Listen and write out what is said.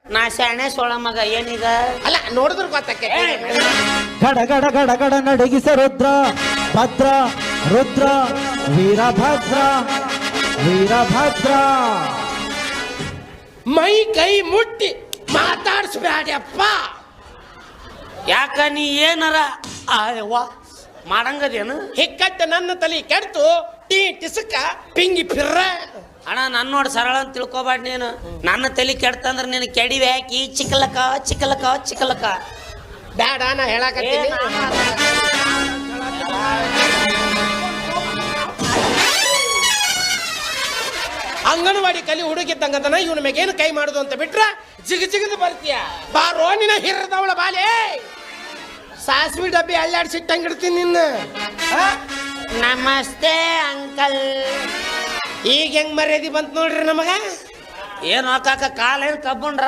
ನಾ ಶಾಣೆ ಸೋಳ ಮಗ ಏನೀಗ ಅಲ್ಲ ನೋಡಿದ್ರ ಗೊತ್ತಕ್ಕೆ ಗಡ ಗಡ ಗಡ ಗಡ ನಡಗಿಸ ರುದ್ರ ಭದ್ರ ರುದ್ರ ವೀರಭದ್ರ ವೀರಭದ್ರ ಮೈ ಕೈ ಮುಟ್ಟಿ ಮಾತಾಡ್ಸ್ಬ್ಯಾಡ್ಯಪ್ಪ. ಯಾಕ ನೀ ಏನಾರ ಅವ್ವ ಮಾಡಂಗದೇನು ಹಿಕ್ಕಟ್ಟ ನನ್ನ ತಲೆ ಕೆಡ್ತು ಟೀ ಟಿಸಕ ಪಿಂಗಿ ಪಿರ್ರ. ಅಣ್ಣ ನನ್ನ ನೋಡಿ ಸರಳ ಅಂತ ತಿಳ್ಕೊಬಾರ್ದು ನೀನು. ನನ್ನ ತಲೆ ಕೆಡ್ತಂದ್ರೆ ನೀನು ಕೆಡಿವೆ ಹಾಕಿ ಚಿಕ್ಕಲಕ ಚಿಕ್ಕಲಕ ಚಿಕ್ಕಲಕ ಬ್ಯಾಡ ನಾ ಹೇಳಕತ್ತೀನಿ. ಅಂಗನವಾಡಿ ಕಲಿ ಹುಡುಗಿದ್ದಂಗತನ ಇವನ ಮೇಗೇನು ಕೈ ಮಾಡುದು ಅಂತ ಬಿಟ್ರ ಜಿಗ ಜಿಗದು ಬರ್ತೀಯ. ಬಾರೋ ನಿನ್ನ ಹಿರದವಳ ಬಾಲೆ ಸಾಸ್ವಿ ಡಬ್ಬಿ ಅಲ್ಲಾಡ್ಸಿಟ್ಟಂಗಿಡ್ತೀನಿ ನಿನ್ನ. ನಮಸ್ತೆ ಅಂಕಲ್. ಈಗ ಹೆಂಗ್ ಮರ್ಯಾದಿ ಬಂತ ನೋಡ್ರಿ ನಮಗ. ಏನು ಕಾಕ ಕಾಲೇನು ಕಬ್ಬುಂಡ್ರ